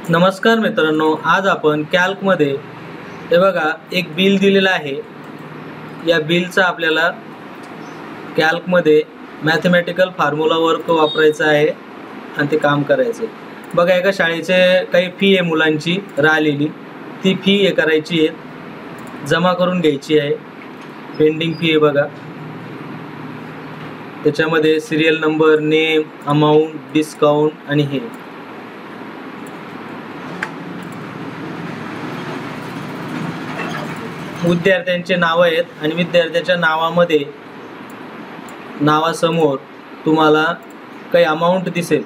नमस्कार मित्रांनो, आज आपण कॅल्कमध्ये हे बघा एक बिल दिलेलं आहे. या बिलचा आपल्याला कॅल्कमध्ये मॅथमॅटिकल फॉर्म्युला वर्क वापरायचा आहे आणि ते काम करायचं आहे. बघा एका शाळेचे काही फी आहे मुलांची राहिलेली, ती फी हे करायची आहे, जमा करून घ्यायची आहे. पेंडिंग फी आहे बघा, त्याच्यामध्ये serial number, name, amount, discount आणि हे विद्यार्थ्यांचे नाव आहेत आणि विद्यार्थ्याच्या नावासमोर तुम्हाला काही अमाऊंट दिसेल.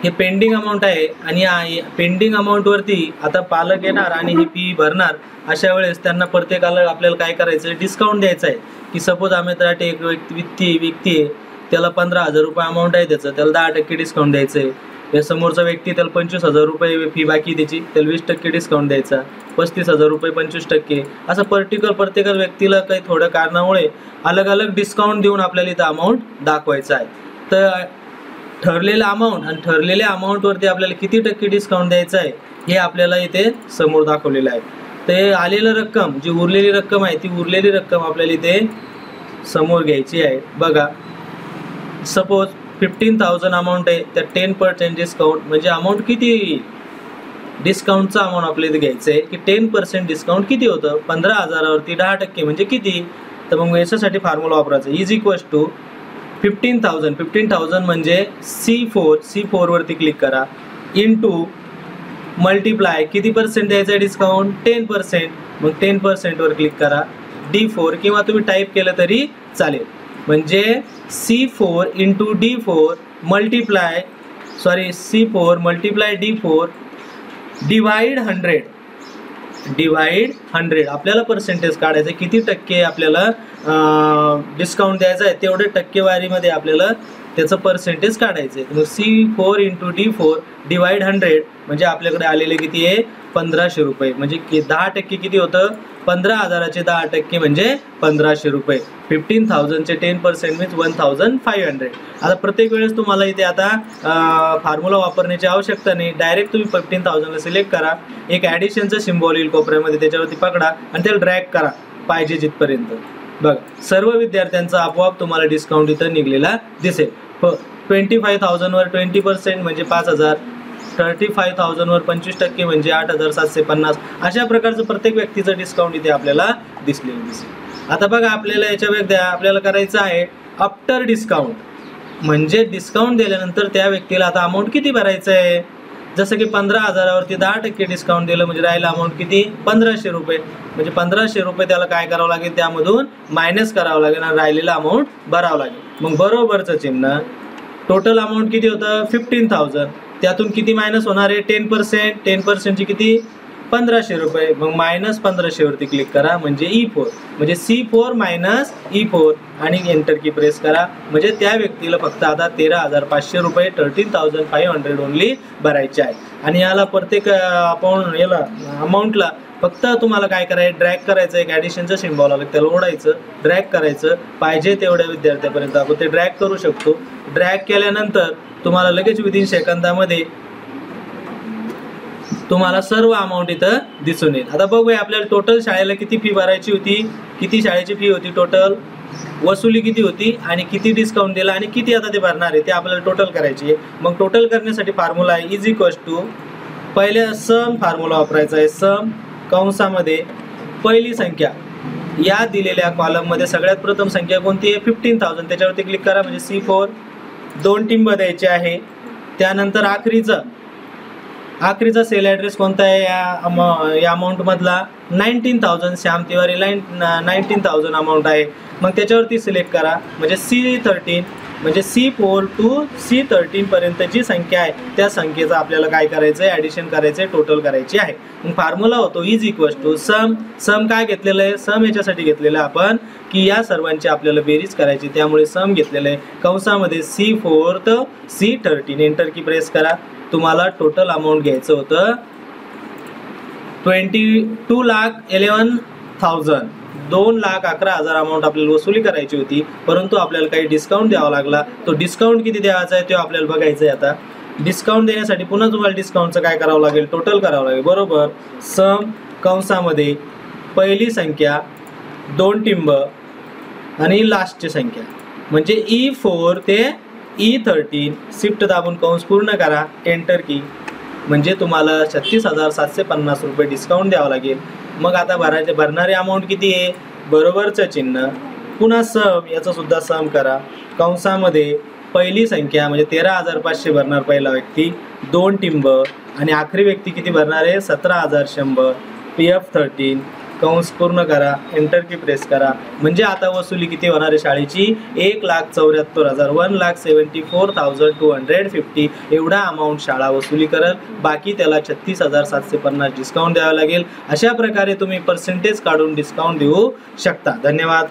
हे पेंडिंग अमाऊंट आहे आणि या पेंडिंग अमाऊंटवरती आता पालक येणार आणि ही फी भरणार. अशा वेळेस त्यांना प्रत्येकाला आपल्याला काय करायचं आहे, डिस्काउंट द्यायचं आहे. की सपोज आम्ही एक व्यक्ती आहे, त्याला 15,000 रुपये अमाऊंट आहे, त्याला 10% डिस्काउंट द्यायचं आहे. या समोरचा व्यक्ती त्याला 25,000 रुपये फी बाकी द्यायची, त्याला 20% डिस्काउंट द्यायचा. 35,000 रुपये 25%, असं प्रत्येक व्यक्तीला काही थोड्या कारणामुळे अलग अलग डिस्काउंट देऊन आपल्याला इथं अमाऊंट दाखवायचं आहे. तर ठरलेला अमाऊंट आणि ठरलेल्या अमाऊंटवरती आपल्याला किती टक्के डिस्काउंट द्यायचं आहे हे आपल्याला इथे समोर दाखवलेलं आहे. ते आलेलं रक्कम, जी उरलेली रक्कम आहे, ती उरलेली रक्कम आपल्याला इथे समोर घ्यायची आहे. बघा सपोज 15,000 अमाऊंट आहे, त्या 10% डिस्काउंट म्हणजे अमाऊंट किती येईल, डिस्काउंटचा अमाऊंट आपल्याला इथे घ्यायचं आहे की 10% डिस्काउंट किती होतं, 15,000वरती 10% म्हणजे किती. तर मग याच्यासाठी फॉर्म्युला वापरायचा, इज इक्वल्स टू 15,000 म्हणजे C4 वरती क्लिक करा, इंटू मल्टिप्लाय किती पर्सेंट द्यायचं आहे डिस्काउंट, 10%. मग 10% वर क्लिक करा, D4 किंवा तुम्ही टाईप केलं तरी चालेल. म्हणजे C4 into D4 multiply C4 multiply D4 divide 100 आपल्याला पर्सेंटेज काढायचं, किती टक्के आपल्याला डिस्काउंट द्यायचा आहे तेवढे टक्केवारीमध्ये आपल्याला त्याचं पर्सेंटेज काढायचं आहे. मग C4 इंटू D4 डिवाइड 100 म्हणजे आपल्याकडे आलेले किती आहे, 1,500 रुपये. म्हणजे 10% किती होतं, 15,000चे 10% म्हणजे 1,500 रुपये. 15,000चे 10% मीन्स 1,500. आता प्रत्येक वेळेस तुम्हाला इथे आता फॉर्म्युला वापरण्याची आवश्यकता नाही, डायरेक्ट तुम्ही 15,000ला सिलेक्ट करा, एक ॲडिशनचं सिम्बॉल येईल कोपऱ्यामध्ये, त्याच्यावरती पकडा आणि त्याला ड्रॅग करा पाहिजे जिथपर्यंत. बघा सर्व विद्यार्थ्यांचा आपोआप तुम्हाला डिस्काउंट इथं निघलेला दिसेल. 25,000वर 20% म्हणजे 5,000, 35,000वर 25% म्हणजे 8,750. अशा प्रकारचं प्रत्येक व्यक्तीचं डिस्काउंट इथे आपल्याला दिसलेलं दिसेल. आता बघा आपल्याला याच्या आपल्याला करायचं आहे आफ्टर डिस्काउंट, म्हणजे डिस्काउंट दिल्यानंतर त्या व्यक्तीला आता अमाऊंट किती भरायचं आहे. जसं की 15,000वरती 10% डिस्काउंट दिलं म्हणजे राहिला अमाऊंट किती, 1,500 रुपये. म्हणजे 1,500 रुपये त्याला काय करावं लागेल, त्यामधून मायनस करावं लागेल आणि राहिलेला अमाऊंट भरावं लागेल. मग बरोबरचं चिन्ह, टोटल अमाऊंट किती होतं 15,000, त्यातून किती मायनस होणार आहे, 10%ची किती, 1,500 रुपये. मग मायनस 1,500 वरती क्लिक करा म्हणजे E4 म्हणजे C4 मायनस E4 आणि एंटर की प्रेस करा. म्हणजे त्या व्यक्तीला फक्त आता 13,500 रुपये 13,500 ओनली भरायचे आहे. आणि याला प्रत्येक अमाऊंटला फक्त तुम्हाला काय करायचं, ड्रॅग करायचं, एक ॲडिशनचं सिम्बॉल आलं त्याला ओढायचं, ड्रॅग करायचं, पाहिजे तेवढ्या विद्यार्थ्यापर्यंत आपण ते ड्रॅग करू शकतो. ड्रॅग केल्यानंतर तुम्हाला लगेच विदिन सेकंदामध्ये तुम्हाला सर्व अमाऊंट इथं दिसून येईल. आता बघूया आपल्याला टोटल शाळेला किती फी भरायची होती, किती शाळेची फी होती, टोटल वसुली किती होती आणि किती डिस्काउंट दिला आणि किती आता ते भरणार आहे ते आपल्याला टोटल करायची आहे. मग टोटल करण्यासाठी फॉर्म्युला आहे इज इक्वल्स टू, पहिल्या सम फॉर्म्युला वापरायचा आहे. सम कंसामध्ये पहिली संख्या या दिलेल्या कॉलममध्ये सगळ्यात प्रथम संख्या कोणती आहे, 15,000, त्याच्यावरती क्लिक करा म्हणजे C4 2 टिंब द्यायचे आहे. त्यानंतर आखरीचा सेल ॲड्रेस कोणता आहे या अमाऊंटमधला, 19,000, श्याम तिवारीला 19,000 अमाऊंट आहे. मग त्याच्यावरती सिलेक्ट करा म्हणजे C13 म्हणजे C4 टू C13 पर्यंत जी संख्या आहे त्या संख्येचं आपल्याला काय करायचं आहे, ॲडिशन करायचं आहे, टोटल करायची आहे. मग फॉर्म्युला होतो इज इक्वल्स टू सम काय घेतलेलं आहे, सम याच्यासाठी घेतलेलं आहे आपण की या सर्वांची आपल्याला बेरीज करायची, त्यामुळे सम घेतलेलं आहे कंसामध्ये C4 तर C13. एंटर की प्रेस करा. तुम्हाला टोटल अमाऊंट घ्यायचं होतं 22,11,000, 2,11,000 अमाऊंट आपल्याला वसुली करायची होती, परंतु आपल्याला काही डिस्काउंट द्यावा लागला. तो डिस्काउंट किती द्यायचा आहे ते आपल्याला बघायचं आहे. आता डिस्काउंट देण्यासाठी पुन्हा तुम्हाला डिस्काउंटचं काय करावं लागेल, टोटल करावं लागेल बरोबर. सम कंसामध्ये पहिली संख्या 2 टिंब आणि लास्टची संख्या म्हणजे E4 ते E13 शिफ्ट दाबून कंस पूर्ण करा, एंटर की. म्हणजे तुम्हाला 36,750 रुपये डिस्काउंट द्यावं लागेल. मग आता भरणारी अमाऊंट किती आहे, बरोबरचं चिन्ह पुन्हा सम, याचं सुद्धा सम करा. कंसामध्ये पहिली संख्या म्हणजे 13,500 भरणार पहिला व्यक्ती, 2 टिंब आणि आखरी व्यक्ती किती भरणार आहे, 17,100. PF13 कंस पूर्ण करा, एंटर की प्रेस करा. म्हणजे आता वसुली किती होणार आहे शाळेची, 1,74,000 1,74,250 एवढा अमाऊंट शाळा वसुली करेल. बाकी त्याला 36,750 डिस्काउंट द्यावं लागेल. अशा प्रकारे तुम्ही पर्सेंटेज काढून डिस्काउंट देऊ शकता. धन्यवाद.